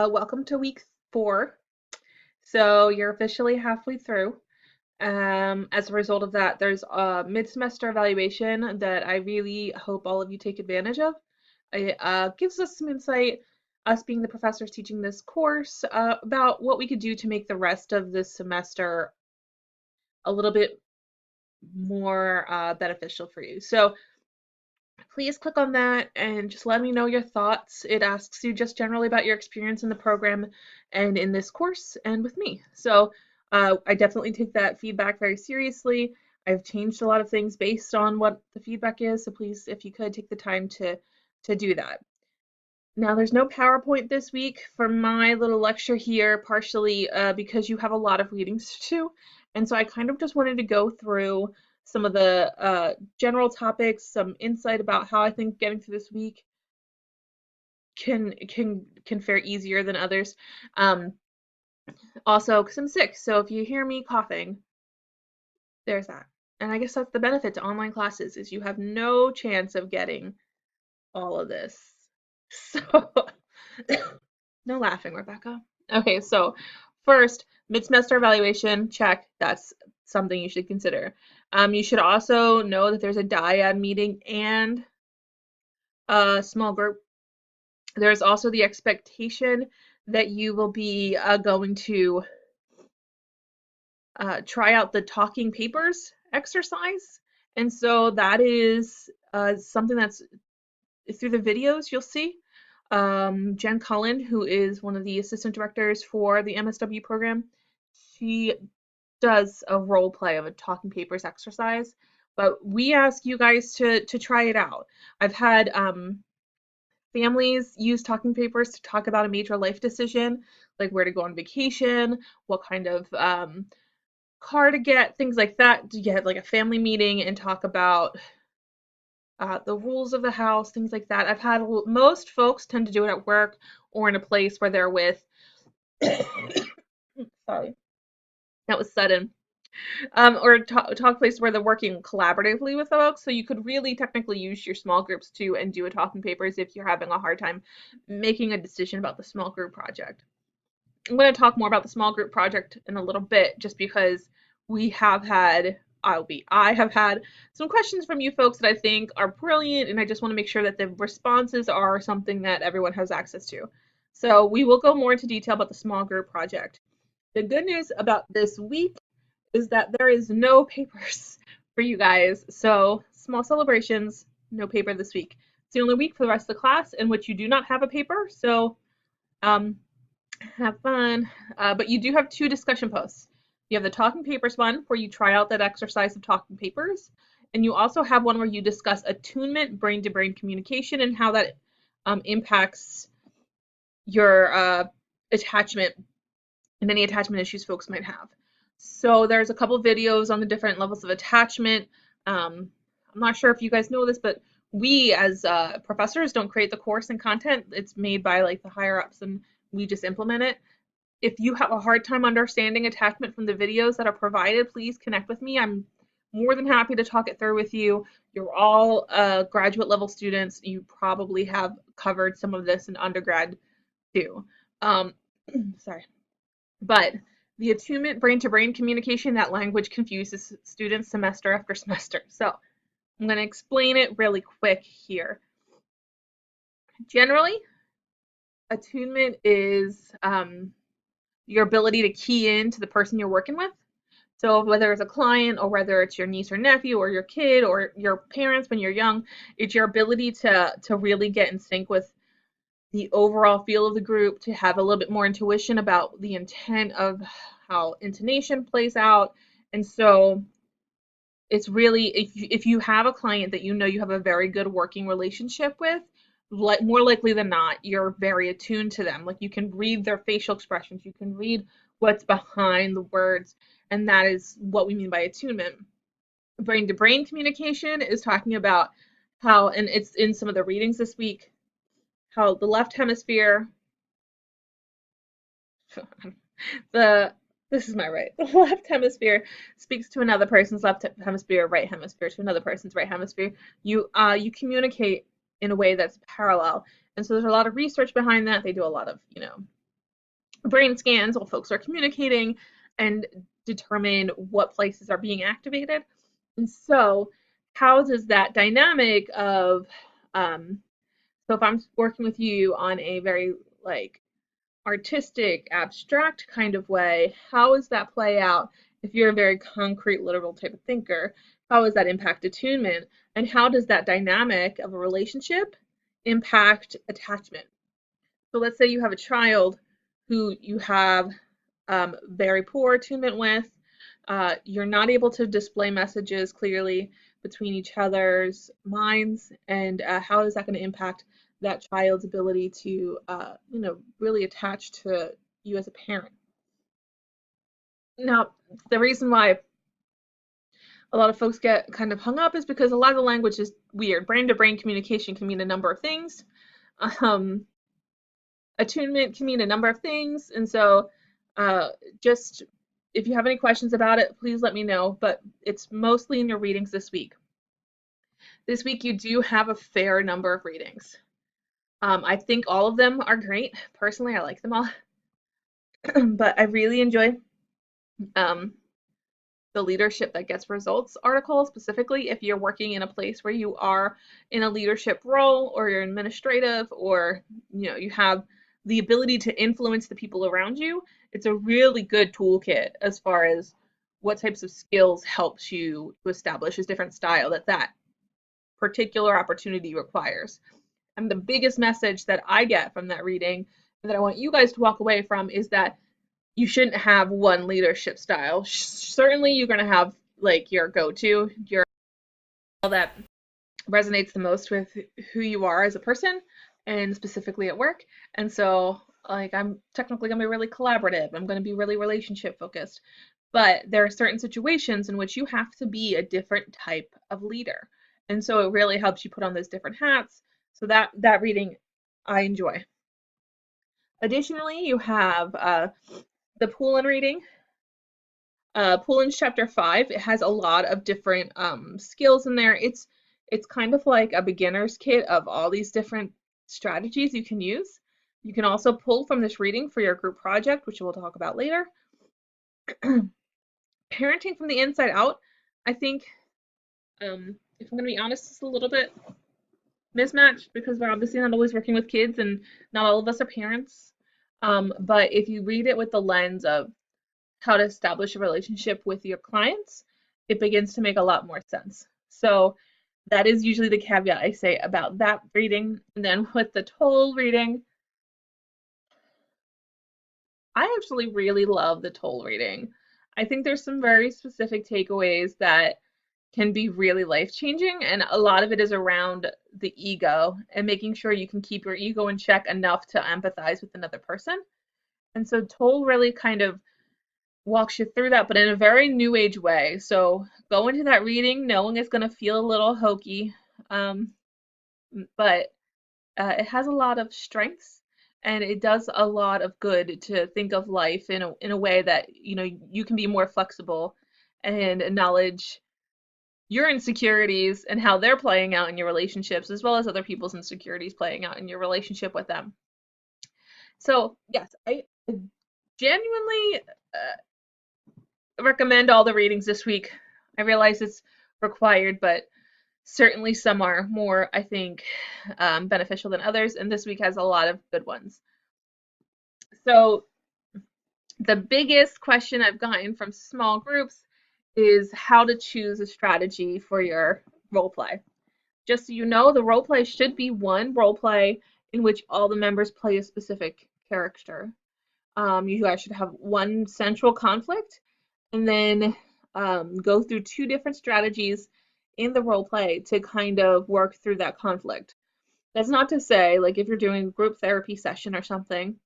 Welcome to week 4. So you're officially halfway through. As a result of that, there's a mid-semester evaluation that I really hope all of you take advantage of. It gives us some insight, us being the professors teaching this course, about what we could do to make the rest of this semester a little bit more beneficial for you. So please click on that and just let me know your thoughts. It asks you just generally about your experience in the program and in this course and with me. So I definitely take that feedback very seriously. I've changed a lot of things based on what the feedback is, so please, if you could, take the time to do that. Now, there's no PowerPoint this week for my little lecture here, partially because you have a lot of readings to do. And so I kind of just wanted to go through some of the general topics, some insight about how I think getting through this week can fare easier than others. Also, because I'm sick, so if you hear me coughing, there's that. And I guess that's the benefit to online classes is you have no chance of getting all of this. So no laughing, Rebecca. Okay, so first, mid-semester evaluation, check. That's something you should consider. You should also know that there's a dyad meeting and a small group. There's also the expectation that you will be going to try out the talking papers exercise. And so that is something that's through the videos you'll see. Jen Cullen, who is one of the assistant directors for the MSW program, she does a role play of a talking papers exercise, but we ask you guys to try it out. I've had families use talking papers to talk about a major life decision, like where to go on vacation, what kind of car to get, things like that. To get like a family meeting and talk about the rules of the house, things like that. I've had most folks tend to do it at work or in a place where they're with, sorry, that was sudden, or talk place where they're working collaboratively with folks. So you could really technically use your small groups too and do a talking papers if you're having a hard time making a decision about the small group project. I'm going to talk more about the small group project in a little bit just because we have had I have had some questions from you folks that I think are brilliant, and I just want to make sure that the responses are something that everyone has access to. So we will go more into detail about the small group project. The good news about this week is that there is no papers for you guys. So small celebrations, no paper this week. It's the only week for the rest of the class in which you do not have a paper. So um, have fun. But you do have 2 discussion posts. You have the talking papers one where you try out that exercise of talking papers. And you also have one where you discuss attunement, brain-to-brain communication, and how that impacts your attachment and any attachment issues folks might have. So there's a couple videos on the different levels of attachment. I'm not sure if you guys know this, but we as professors don't create the course and content. It's made by like the higher ups and we just implement it. If you have a hard time understanding attachment from the videos that are provided, please connect with me. I'm more than happy to talk it through with you. You're all graduate level students. You probably have covered some of this in undergrad too. Sorry. But the attunement brain-to-brain communication, that language confuses students semester after semester. So I'm going to explain it really quick here. Generally, attunement is your ability to key in to the person you're working with. So whether it's a client or whether it's your niece or nephew or your kid or your parents when you're young, it's your ability to really get in sync with the overall feel of the group, to have a little bit more intuition about the intent of how intonation plays out. And so it's really, if you have a client that you know you have a very good working relationship with, more likely than not, you're very attuned to them. Like you can read their facial expressions, you can read what's behind the words, and that is what we mean by attunement. Brain-to-brain communication is talking about how, and it's in some of the readings this week, how the left hemisphere, this is my right, the left hemisphere speaks to another person's left hemisphere, right hemisphere to another person's right hemisphere. You communicate in a way that's parallel, and so there's a lot of research behind that. They do a lot of brain scans while folks are communicating and determine what places are being activated. And so, how does that dynamic of, um, so if I'm working with you on a very like artistic, abstract kind of way, how does that play out if you're a very concrete, literal type of thinker? How does that impact attunement? And how does that dynamic of a relationship impact attachment? So let's say you have a child who you have very poor attunement with. You're not able to display messages clearly between each other's minds, and how is that going to impact that child's ability to, really attach to you as a parent? Now, the reason why a lot of folks get kind of hung up is because a lot of the language is weird. Brain to brain communication can mean a number of things. Um, Attunement can mean a number of things, and so uh, just if you have any questions about it, please let me know. But it's mostly in your readings this week. This week you do have a fair number of readings. I think all of them are great. Personally, I like them all, but I really enjoy um, the leadership that gets results article, specifically if you're working in a place where you are in a leadership role or you're administrative, or you have the ability to influence the people around you. It's a really good toolkit as far as what types of skills helps you to establish a different style that particular opportunity requires. And the biggest message that I get from that reading and that I want you guys to walk away from is that you shouldn't have one leadership style. Certainly, you're going to have like your go-to, your that resonates the most with who you are as a person and specifically at work. And so, like, I'm technically going to be really collaborative. I'm going to be really relationship focused. But there are certain situations in which you have to be a different type of leader. And so it really helps you put on those different hats. So that reading I enjoy. Additionally, you have the Poulin reading. Poulin's chapter 5, it has a lot of different skills in there. It's kind of like a beginner's kit of all these different strategies you can use. You can also pull from this reading for your group project, which we'll talk about later. Parenting from the inside out, I think, if I'm going to be honest, it's a little bit mismatched because we're obviously not always working with kids and not all of us are parents. But if you read it with the lens of how to establish a relationship with your clients, it begins to make a lot more sense. So that is usually the caveat I say about that reading. And then with the Toll reading, I actually really love the Toll reading. I think there's some very specific takeaways that can be really life changing, and a lot of it is around the ego and making sure you can keep your ego in check enough to empathize with another person. And so Toll really kind of walks you through that, but in a very new age way. So go into that reading knowing it's going to feel a little hokey, um, but it has a lot of strengths and it does a lot of good to think of life in a way that you can be more flexible and acknowledge your insecurities and how they're playing out in your relationships, as well as other people's insecurities playing out in your relationship with them. So yes, I genuinely recommend all the readings this week. I realize it's required, but certainly some are more, I think, beneficial than others, and this week has a lot of good ones. So the biggest question I've gotten from small groups is how to choose a strategy for your role play. Just so you know, the role play should be one role play in which all the members play a specific character. You guys should have one central conflict and then go through two different strategies in the role play to kind of work through that conflict. That's not to say, like, if you're doing a group therapy session or something,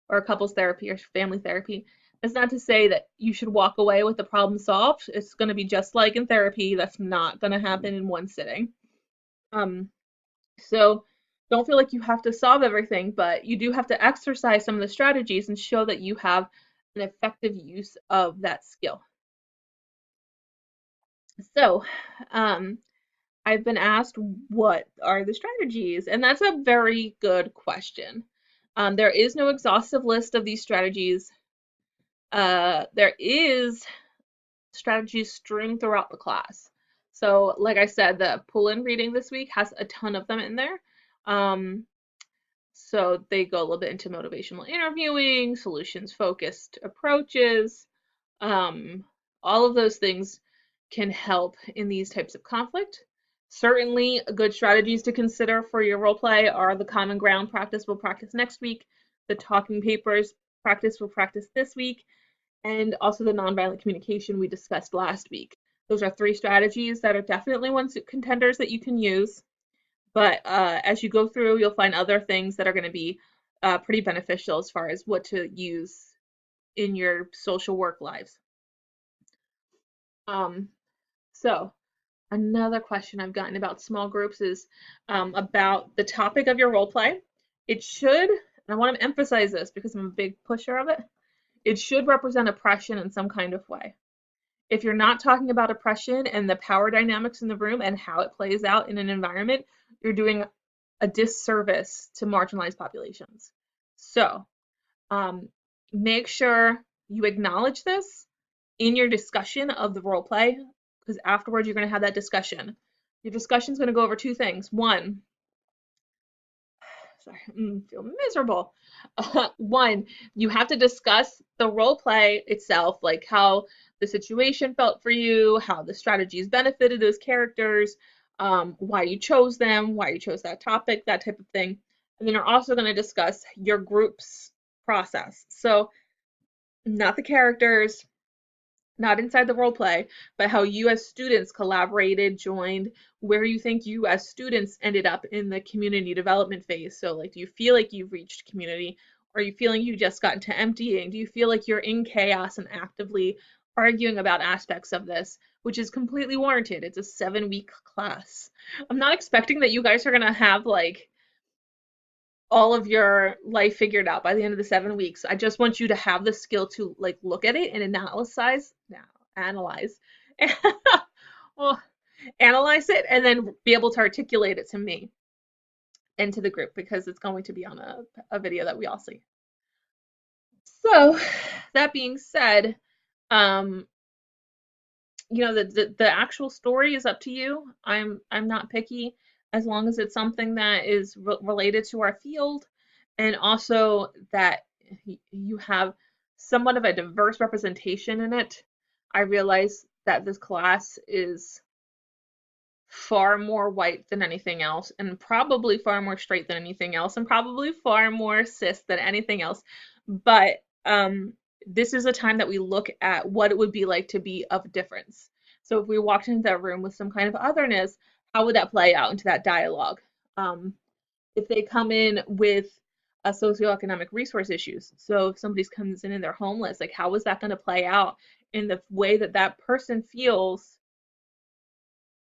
or a couples therapy or family therapy, that's not to say that you should walk away with the problem solved. It's going to be just like in therapy. That's not going to happen in one sitting. Um, so don't feel like you have to solve everything, but you do have to exercise some of the strategies and show that you have an effective use of that skill. So, I've been asked what are the strategies, and that's a very good question. There is no exhaustive list of these strategies. There is strategies strewn throughout the class. So, like I said, the pull-in reading this week has a ton of them in there. So they go a little bit into motivational interviewing, solutions-focused approaches. All of those things can help in these types of conflict. Certainly, good strategies to consider for your role play are the common ground practice we'll practice next week, the talking papers practice we'll practice this week, and also the nonviolent communication we discussed last week. Those are 3 strategies that are definitely ones contenders that you can use. But as you go through, you'll find other things that are going to be pretty beneficial as far as what to use in your social work lives. So another question I've gotten about small groups is about the topic of your role play. It should, and I want to emphasize this because I'm a big pusher of it, it should represent oppression in some kind of way. If you're not talking about oppression and the power dynamics in the room and how it plays out in an environment, you're doing a disservice to marginalized populations. So make sure you acknowledge this in your discussion of the role play, because afterwards you're going to have that discussion. Your discussion is going to go over 2 things. One, sorry, I feel miserable. One, you have to discuss the role play itself, like how the situation felt for you, how the strategies benefited those characters, why you chose them, why you chose that topic, that type of thing. And then you're also going to discuss your group's process. So not the characters, not inside the role play, but how you as students collaborated, joined, where you think you as students ended up in the community development phase. So like, do you feel like you've reached community? Are you feeling you just got into emptying? Do you feel like you're in chaos and actively arguing about aspects of this, which is completely warranted? It's a 7-week class. I'm not expecting that you guys are gonna have like all of your life figured out by the end of the 7 weeks. I just want you to have the skill to like look at it and analyze, well, analyze it and then be able to articulate it to me and to the group because it's going to be on a video that we all see. So that being said, you know, the actual story is up to you. I'm not picky as long as it's something that is related to our field and also that you have somewhat of a diverse representation in it. I realize that this class is far more white than anything else and probably far more straight than anything else and probably far more cis than anything else. But this is a time that we look at what it would be like to be of difference. So if we walked into that room with some kind of otherness, how would that play out into that dialogue? If they come in with socioeconomic resource issues, so if somebody comes in and they're homeless, like how is that going to play out in the way that that person feels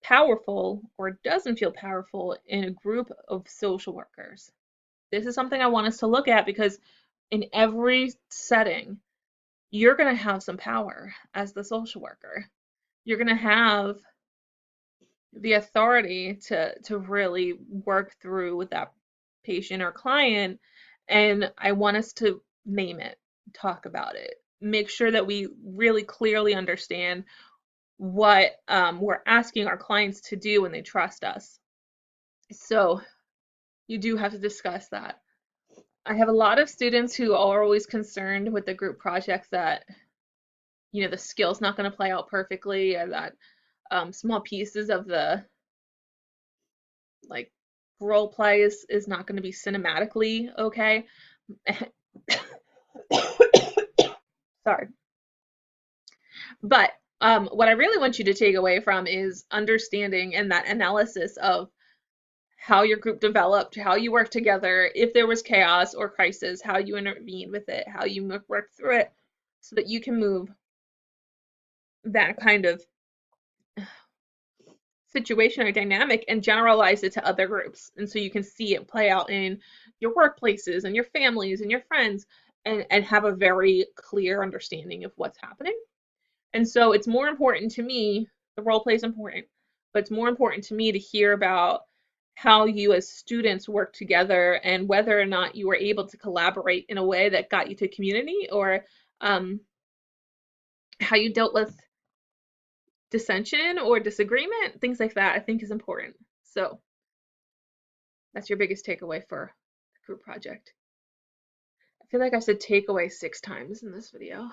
powerful or doesn't feel powerful in a group of social workers? This is something I want us to look at because in every setting, you're going to have some power as the social worker. You're going to have the authority to really work through with that patient or client. And I want us to name it, talk about it, make sure that we really clearly understand what we're asking our clients to do when they trust us. So you do have to discuss that. I have a lot of students who are always concerned with the group projects that, you know, the skill's not going to play out perfectly or that small pieces of the like role play is not going to be cinematically okay. Sorry. But what I really want you to take away from is understanding and that analysis of how your group developed, how you worked together, if there was chaos or crisis, how you intervened with it, how you worked through it, so that you can move that kind of situation or dynamic and generalize it to other groups. And so you can see it play out in your workplaces and your families and your friends and have a very clear understanding of what's happening. And so it's more important to me, the role play is important, but it's more important to me to hear about how you as students work together and whether or not you were able to collaborate in a way that got you to community, or um, how you dealt with dissension or disagreement, things like that, I think is important. So that's your biggest takeaway for a group project. I feel like I said takeaway 6 times in this video.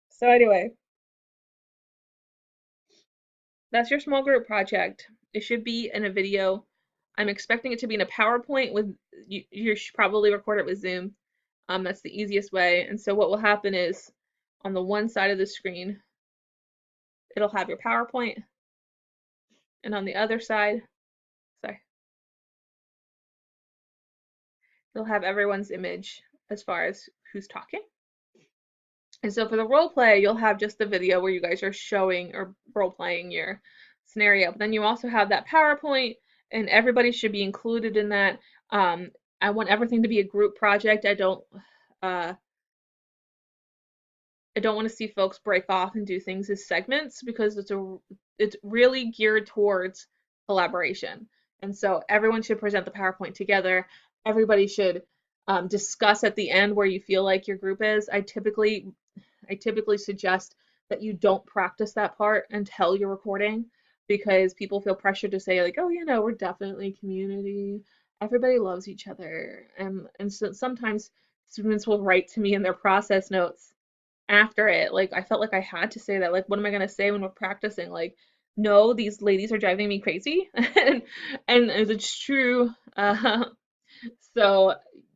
So anyway, that's your small group project. It should be in a video. I'm expecting it to be in a PowerPoint with you should probably record it with Zoom. That's the easiest way. And so what will happen is on the one side of the screen, it'll have your PowerPoint, and on the other side, sorry, it'll have everyone's image as far as who's talking. And so for the role play, you'll have just the video where you guys are showing or role playing your scenario. But then you also have that PowerPoint, and everybody should be included in that. I want everything to be a group project. Uh, I don't want to see folks break off and do things as segments because it's really geared towards collaboration. And so everyone should present the PowerPoint together. Everybody should discuss at the end where you feel like your group is. I typically suggest that you don't practice that part until you're recording because people feel pressured to say like, oh, we're definitely community. Everybody loves each other. And so sometimes students will write to me in their process notes after it. Like I felt like I had to say that. Like, what am I gonna say when we're practicing? Like, no, these ladies are driving me crazy. And it's true. So,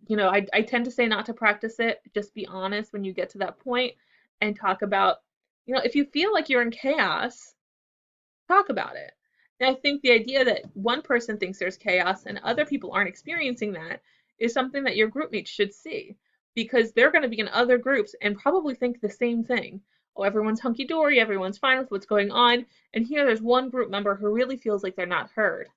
I tend to say not to practice it. Just be honest when you get to that point and talk about, if you feel like you're in chaos, talk about it. And I think the idea that one person thinks there's chaos and other people aren't experiencing that is something that your group mates should see because they're going to be in other groups and probably think the same thing. Oh, everyone's hunky dory, everyone's fine with what's going on. And here there's one group member who really feels like they're not heard.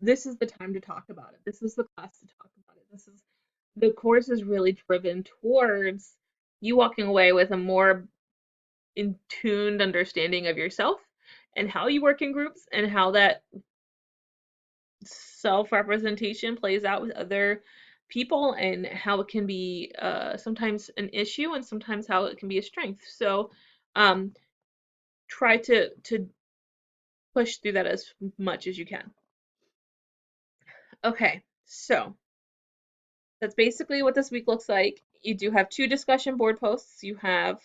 This is the time to talk about it. This is the class to talk about it. The course is really driven towards you walking away with a more in tuned understanding of yourself and how you work in groups and how that self representation plays out with other people and how it can be sometimes an issue and sometimes how it can be a strength. So um, try to push through that as much as you can. Okay, so that's basically what this week looks like. You do have 2 discussion board posts. You have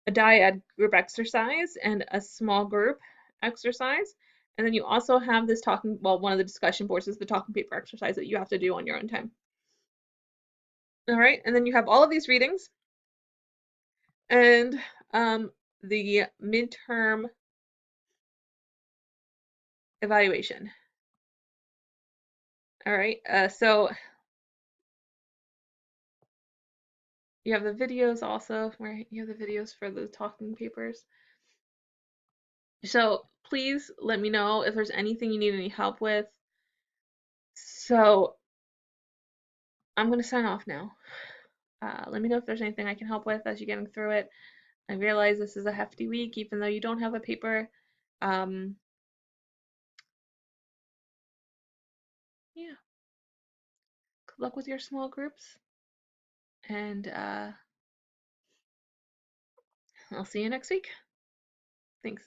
a dyad group exercise and a small group exercise. And then you also have this one of the discussion boards is the talking paper exercise that you have to do on your own time. All right, and then you have all of these readings and the midterm evaluation. All right, so you have the videos also, where you have the videos for the talking papers. So please let me know if there's anything you need any help with. So I'm going to sign off now. Let me know if there's anything I can help with as you're getting through it. I realize this is a hefty week, even though you don't have a paper. Um, yeah, good luck with your small groups, and I'll see you next week. Thanks.